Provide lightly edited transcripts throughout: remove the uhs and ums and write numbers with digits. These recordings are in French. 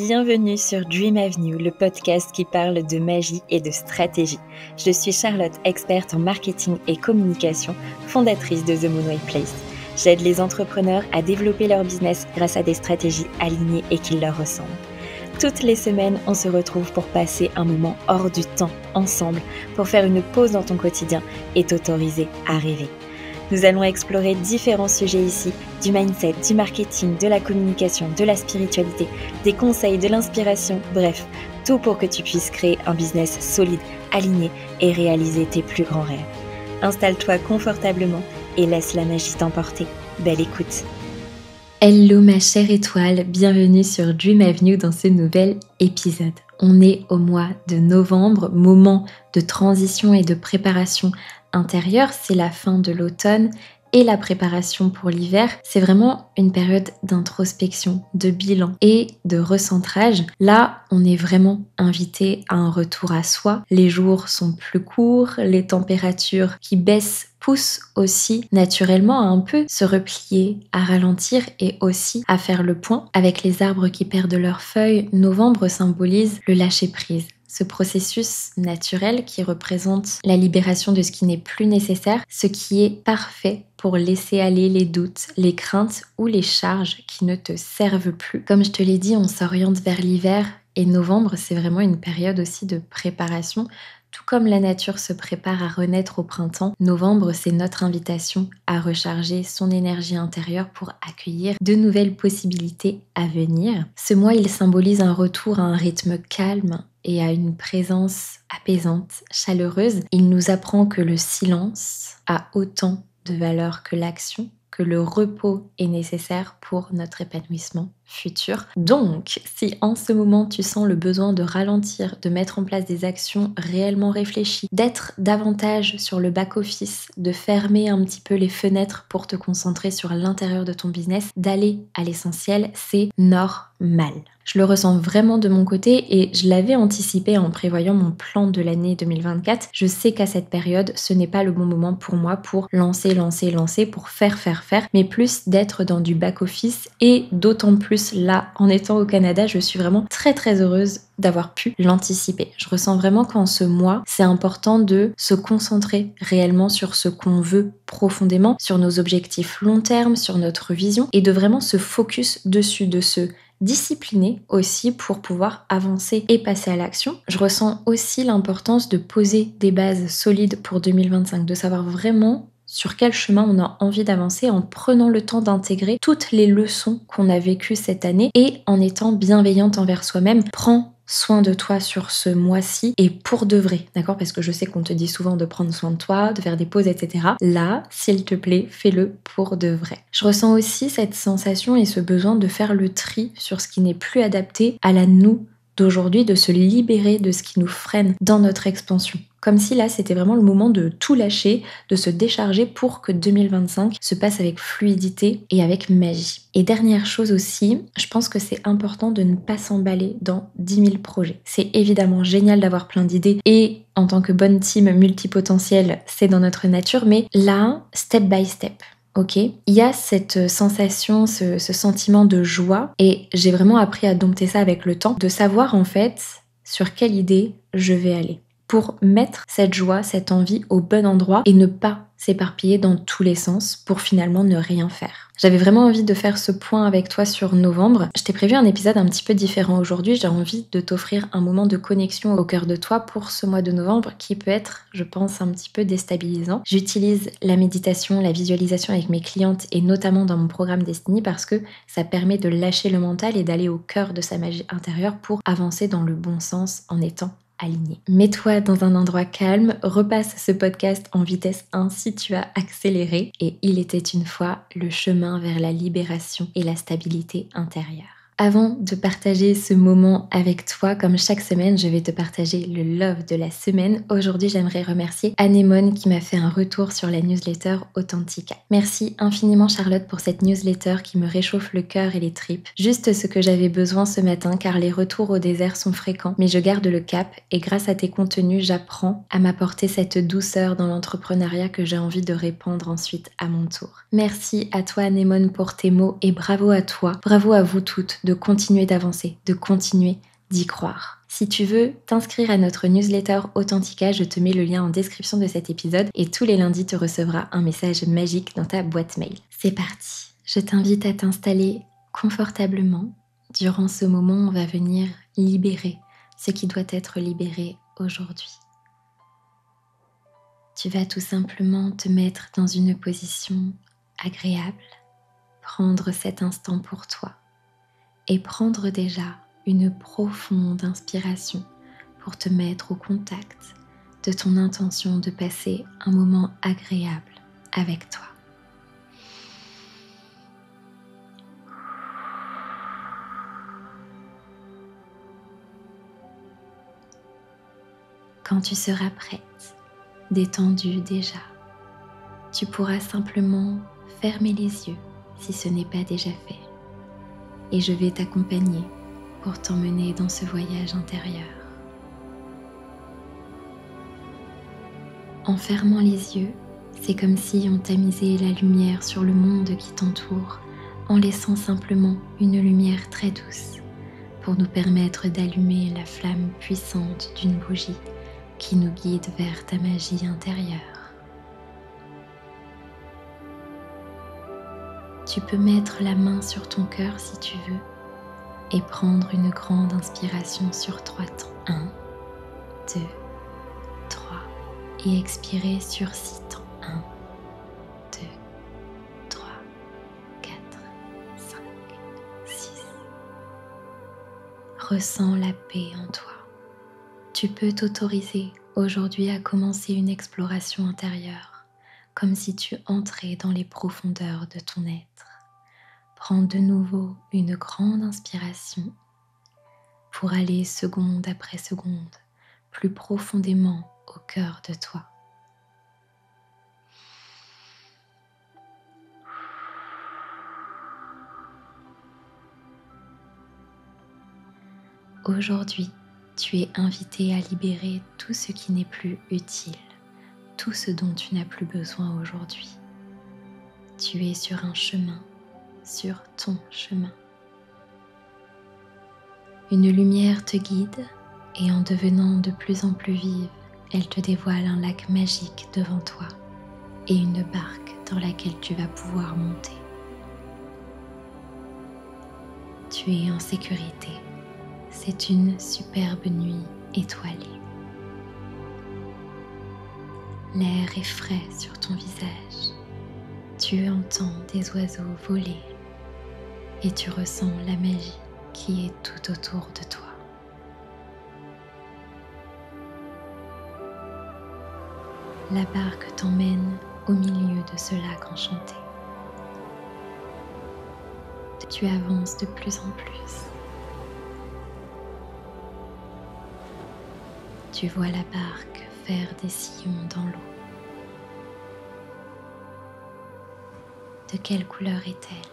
Bienvenue sur Dream Avenue, le podcast qui parle de magie et de stratégie. Je suis Charlotte, experte en marketing et communication, fondatrice de The Moonway Place. J'aide les entrepreneurs à développer leur business grâce à des stratégies alignées et qui leur ressemblent. Toutes les semaines, on se retrouve pour passer un moment hors du temps ensemble, pour faire une pause dans ton quotidien et t'autoriser à rêver. Nous allons explorer différents sujets ici, du mindset, du marketing, de la communication, de la spiritualité, des conseils, de l'inspiration, bref, tout pour que tu puisses créer un business solide, aligné et réaliser tes plus grands rêves. Installe-toi confortablement et laisse la magie t'emporter. Belle écoute! Hello ma chère étoile, bienvenue sur Dream Avenue dans ce nouvel épisode. On est au mois de novembre, moment de transition et de préparation intérieure, c'est la fin de l'automne et la préparation pour l'hiver. C'est vraiment une période d'introspection, de bilan et de recentrage. Là, on est vraiment invité à un retour à soi. Les jours sont plus courts, les températures qui baissent poussent aussi naturellement à un peu se replier, à ralentir et aussi à faire le point. Avec les arbres qui perdent leurs feuilles, novembre symbolise le lâcher-prise. Ce processus naturel qui représente la libération de ce qui n'est plus nécessaire, ce qui est parfait pour laisser aller les doutes, les craintes ou les charges qui ne te servent plus. Comme je te l'ai dit, on s'oriente vers l'hiver et novembre, c'est vraiment une période aussi de préparation. Tout comme la nature se prépare à renaître au printemps, novembre, c'est notre invitation à recharger son énergie intérieure pour accueillir de nouvelles possibilités à venir. Ce mois, il symbolise un retour à un rythme calme et à une présence apaisante, chaleureuse. Il nous apprend que le silence a autant de valeur que l'action, que le repos est nécessaire pour notre épanouissement futur. Donc, si en ce moment tu sens le besoin de ralentir, de mettre en place des actions réellement réfléchies, d'être davantage sur le back-office, de fermer un petit peu les fenêtres pour te concentrer sur l'intérieur de ton business, d'aller à l'essentiel, c'est normal. Je le ressens vraiment de mon côté et je l'avais anticipé en prévoyant mon plan de l'année 2024. Je sais qu'à cette période, ce n'est pas le bon moment pour moi pour lancer, pour faire, mais plus d'être dans du back-office et d'autant plus là, en étant au Canada, je suis vraiment très heureuse d'avoir pu l'anticiper. Je ressens vraiment qu'en ce mois, c'est important de se concentrer réellement sur ce qu'on veut profondément, sur nos objectifs long terme, sur notre vision et de vraiment se focus dessus, de se discipliner aussi pour pouvoir avancer et passer à l'action. Je ressens aussi l'importance de poser des bases solides pour 2025, de savoir vraiment sur quel chemin on a envie d'avancer en prenant le temps d'intégrer toutes les leçons qu'on a vécues cette année et en étant bienveillante envers soi-même. Prends soin de toi sur ce mois-ci et pour de vrai, d'accord? Parce que je sais qu'on te dit souvent de prendre soin de toi, de faire des pauses, etc. Là, s'il te plaît, fais-le pour de vrai. Je ressens aussi cette sensation et ce besoin de faire le tri sur ce qui n'est plus adapté à la nous d'aujourd'hui, de se libérer de ce qui nous freine dans notre expansion. Comme si là, c'était vraiment le moment de tout lâcher, de se décharger pour que 2025 se passe avec fluidité et avec magie. Et dernière chose aussi, je pense que c'est important de ne pas s'emballer dans 10 000 projets. C'est évidemment génial d'avoir plein d'idées et en tant que bonne team multipotentielle, c'est dans notre nature, mais là, step by step. Ok, il y a cette sensation, ce sentiment de joie et j'ai vraiment appris à dompter ça avec le temps, de savoir en fait sur quelle idée je vais aller pour mettre cette joie, cette envie au bon endroit et ne pas s'éparpiller dans tous les sens pour finalement ne rien faire. J'avais vraiment envie de faire ce point avec toi sur novembre. Je t'ai prévu un épisode un petit peu différent aujourd'hui. J'ai envie de t'offrir un moment de connexion au cœur de toi pour ce mois de novembre qui peut être, je pense, un petit peu déstabilisant. J'utilise la méditation, la visualisation avec mes clientes et notamment dans mon programme Destiny parce que ça permet de lâcher le mental et d'aller au cœur de sa magie intérieure pour avancer dans le bon sens en étant aligné. Mets-toi dans un endroit calme, repasse ce podcast en vitesse 1 si tu as accéléré et il était une fois le chemin vers la libération et la stabilité intérieure. Avant de partager ce moment avec toi, comme chaque semaine, je vais te partager le love de la semaine. Aujourd'hui, j'aimerais remercier Anémone qui m'a fait un retour sur la newsletter Authentica. Merci infiniment Charlotte pour cette newsletter qui me réchauffe le cœur et les tripes. Juste ce que j'avais besoin ce matin car les retours au désert sont fréquents, mais je garde le cap et grâce à tes contenus, j'apprends à m'apporter cette douceur dans l'entrepreneuriat que j'ai envie de répandre ensuite à mon tour. Merci à toi Anémone pour tes mots et bravo à toi, bravo à vous toutes de de continuer d'avancer, de continuer d'y croire. Si tu veux t'inscrire à notre newsletter Authentica, je te mets le lien en description de cet épisode et tous les lundis tu recevras un message magique dans ta boîte mail. C'est parti, je t'invite à t'installer confortablement. Durant ce moment, on va venir libérer ce qui doit être libéré aujourd'hui. Tu vas tout simplement te mettre dans une position agréable, prendre cet instant pour toi et prendre déjà une profonde inspiration pour te mettre au contact de ton intention de passer un moment agréable avec toi. Quand tu seras prête, détendue déjà, tu pourras simplement fermer les yeux si ce n'est pas déjà fait. Et je vais t'accompagner pour t'emmener dans ce voyage intérieur. En fermant les yeux, c'est comme si on tamisait la lumière sur le monde qui t'entoure en laissant simplement une lumière très douce pour nous permettre d'allumer la flamme puissante d'une bougie qui nous guide vers ta magie intérieure. Tu peux mettre la main sur ton cœur si tu veux et prendre une grande inspiration sur 3 temps. 1, 2, 3 et expirer sur 6 temps. 1, 2, 3, 4, 5, 6. Ressens la paix en toi. Tu peux t'autoriser aujourd'hui à commencer une exploration intérieure, comme si tu entrais dans les profondeurs de ton être. Prends de nouveau une grande inspiration pour aller seconde après seconde plus profondément au cœur de toi. Aujourd'hui, tu es invité à libérer tout ce qui n'est plus utile, tout ce dont tu n'as plus besoin aujourd'hui. Tu es sur un chemin, sur ton chemin. Une lumière te guide et en devenant de plus en plus vive, elle te dévoile un lac magique devant toi et une barque dans laquelle tu vas pouvoir monter. Tu es en sécurité. C'est une superbe nuit étoilée. L'air est frais sur ton visage. Tu entends des oiseaux voler et tu ressens la magie qui est tout autour de toi. La barque t'emmène au milieu de ce lac enchanté. Tu avances de plus en plus. Tu vois la barque faire des sillons dans l'eau. De quelle couleur est-elle?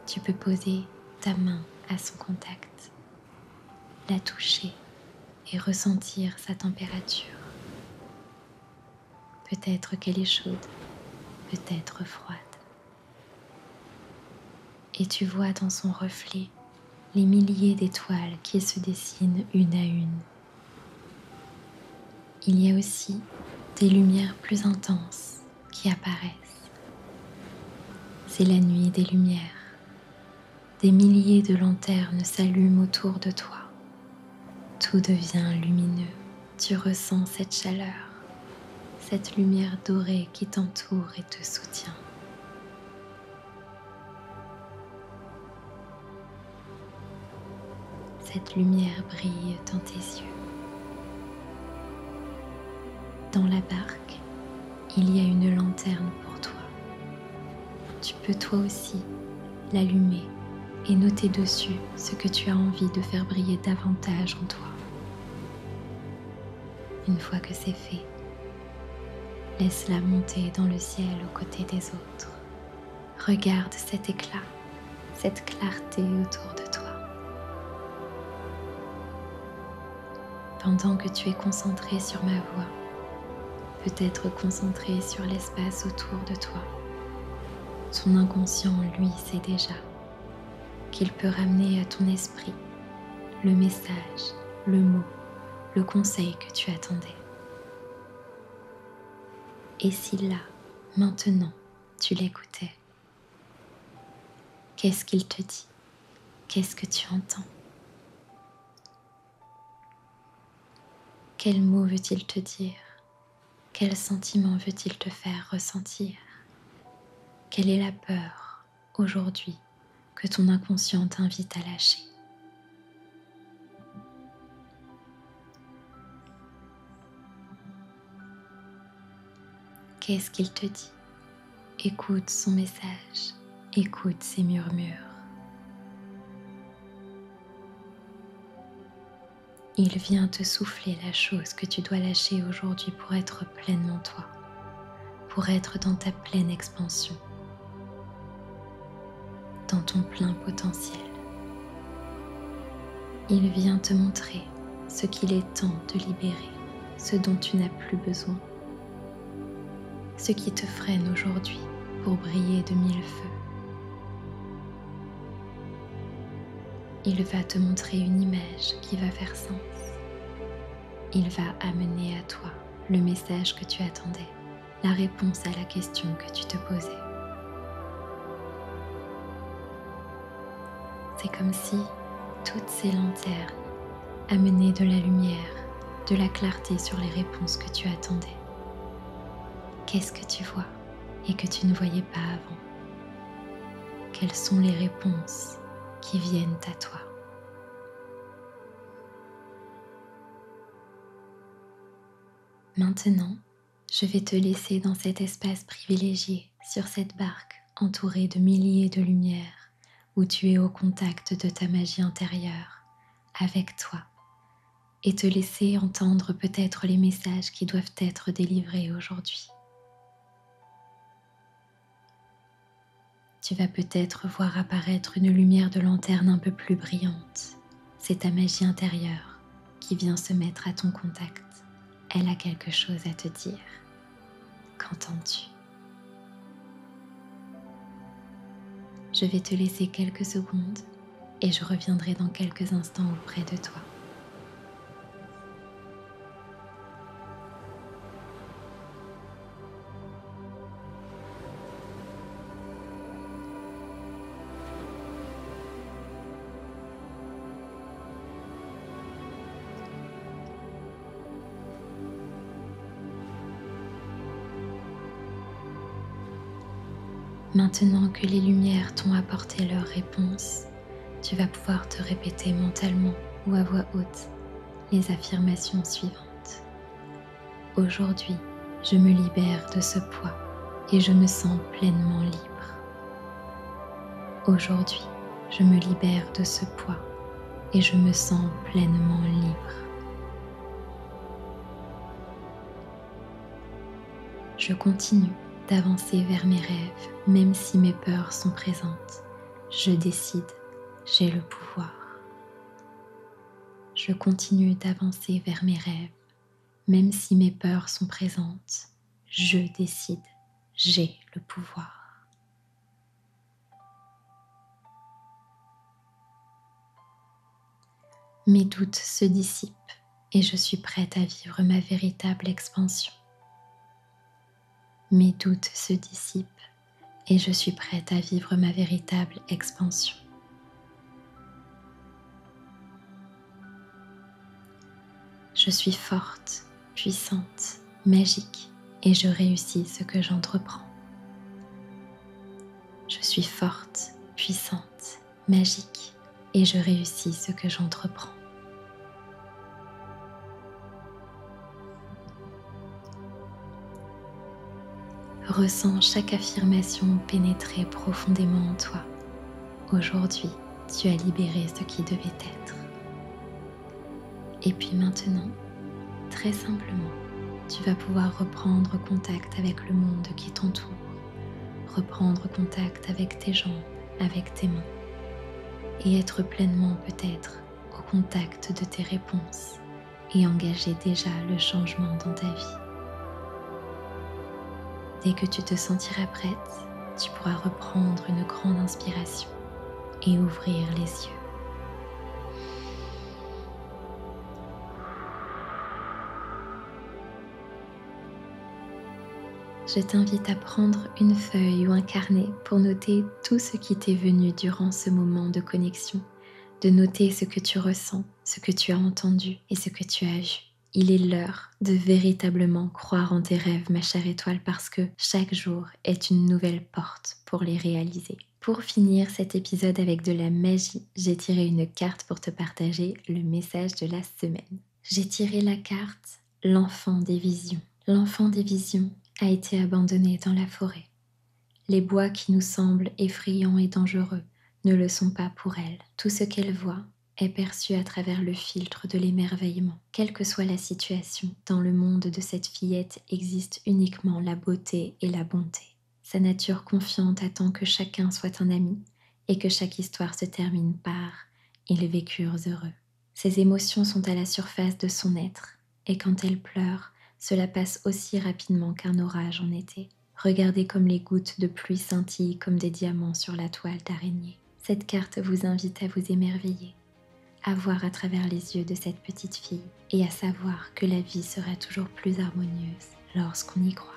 Tu peux poser ta main à son contact, la toucher et ressentir sa température. Peut-être qu'elle est chaude, peut-être froide. Et tu vois dans son reflet les milliers d'étoiles qui se dessinent une à une. Il y a aussi des lumières plus intenses qui apparaissent. C'est la nuit des lumières. Des milliers de lanternes s'allument autour de toi. Tout devient lumineux. Tu ressens cette chaleur, cette lumière dorée qui t'entoure et te soutient. Cette lumière brille dans tes yeux. Dans la barque, il y a une lanterne pour toi. Tu peux toi aussi l'allumer et noter dessus ce que tu as envie de faire briller davantage en toi. Une fois que c'est fait, laisse-la monter dans le ciel aux côtés des autres. Regarde cet éclat, cette clarté autour de toi. Pendant que tu es concentré sur ma voix, peut-être concentré sur l'espace autour de toi, ton inconscient, lui, sait déjà qu'il peut ramener à ton esprit le message, le mot, le conseil que tu attendais. Et si là, maintenant, tu l'écoutais, qu'est-ce qu'il te dit? Qu'est-ce que tu entends? Quel mot veut-il te dire? Quel sentiment veut-il te faire ressentir? Quelle est la peur aujourd'hui que ton inconscient t'invite à lâcher? Qu'est-ce qu'il te dit? Écoute son message, écoute ses murmures. Il vient te souffler la chose que tu dois lâcher aujourd'hui pour être pleinement toi, pour être dans ta pleine expansion, dans ton plein potentiel. Il vient te montrer ce qu'il est temps de libérer, ce dont tu n'as plus besoin, ce qui te freine aujourd'hui pour briller de mille feux. Il va te montrer une image qui va faire sens. Il va amener à toi le message que tu attendais, la réponse à la question que tu te posais. C'est comme si toutes ces lanternes amenaient de la lumière, de la clarté sur les réponses que tu attendais. Qu'est-ce que tu vois et que tu ne voyais pas avant? Quelles sont les réponses qui viennent à toi? Maintenant, je vais te laisser dans cet espace privilégié, sur cette barque entourée de milliers de lumières, où tu es au contact de ta magie intérieure, avec toi, et te laisser entendre peut-être les messages qui doivent être délivrés aujourd'hui. Tu vas peut-être voir apparaître une lumière de lanterne un peu plus brillante. C'est ta magie intérieure qui vient se mettre à ton contact. Elle a quelque chose à te dire. Qu'entends-tu? Je vais te laisser quelques secondes et je reviendrai dans quelques instants auprès de toi. Maintenant que les lumières t'ont apporté leurs réponses, tu vas pouvoir te répéter mentalement ou à voix haute les affirmations suivantes. Aujourd'hui, je me libère de ce poids et je me sens pleinement libre. Aujourd'hui, je me libère de ce poids et je me sens pleinement libre. Je continue d'avancer vers mes rêves, même si mes peurs sont présentes. Je décide, j'ai le pouvoir. Je continue d'avancer vers mes rêves, même si mes peurs sont présentes. Je décide, j'ai le pouvoir. Mes doutes se dissipent et je suis prête à vivre ma véritable expansion. Mes doutes se dissipent et je suis prête à vivre ma véritable expansion. Je suis forte, puissante, magique et je réussis ce que j'entreprends. Je suis forte, puissante, magique et je réussis ce que j'entreprends. Ressens chaque affirmation pénétrer profondément en toi. Aujourd'hui, tu as libéré ce qui devait être. Et puis maintenant, très simplement, tu vas pouvoir reprendre contact avec le monde qui t'entoure, reprendre contact avec tes jambes, avec tes mains, et être pleinement peut-être au contact de tes réponses et engager déjà le changement dans ta vie. Dès que tu te sentiras prête, tu pourras reprendre une grande inspiration et ouvrir les yeux. Je t'invite à prendre une feuille ou un carnet pour noter tout ce qui t'est venu durant ce moment de connexion, de noter ce que tu ressens, ce que tu as entendu et ce que tu as vu. Il est l'heure de véritablement croire en tes rêves, ma chère étoile, parce que chaque jour est une nouvelle porte pour les réaliser. Pour finir cet épisode avec de la magie, j'ai tiré une carte pour te partager le message de la semaine. J'ai tiré la carte « L'enfant des visions ». L'enfant des visions a été abandonné dans la forêt. Les bois qui nous semblent effrayants et dangereux ne le sont pas pour elle. Tout ce qu'elle voit est perçu à travers le filtre de l'émerveillement. Quelle que soit la situation, dans le monde de cette fillette existe uniquement la beauté et la bonté. Sa nature confiante attend que chacun soit un ami et que chaque histoire se termine par « ils vécurent heureux ». Ses émotions sont à la surface de son être et quand elle pleure, cela passe aussi rapidement qu'un orage en été. Regardez comme les gouttes de pluie scintillent comme des diamants sur la toile d'araignée. Cette carte vous invite à vous émerveiller, à voir à travers les yeux de cette petite fille et à savoir que la vie sera toujours plus harmonieuse lorsqu'on y croit.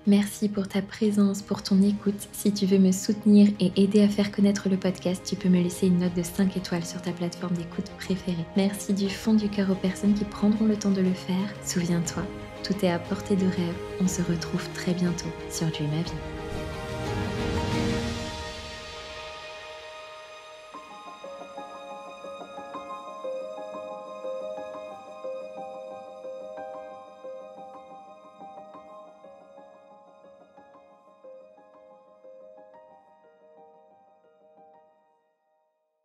Merci pour ta présence, pour ton écoute. Si tu veux me soutenir et aider à faire connaître le podcast, tu peux me laisser une note de 5 étoiles sur ta plateforme d'écoute préférée. Merci du fond du cœur aux personnes qui prendront le temps de le faire. Souviens-toi, tout est à portée de rêve. On se retrouve très bientôt sur Dream Ma Vie.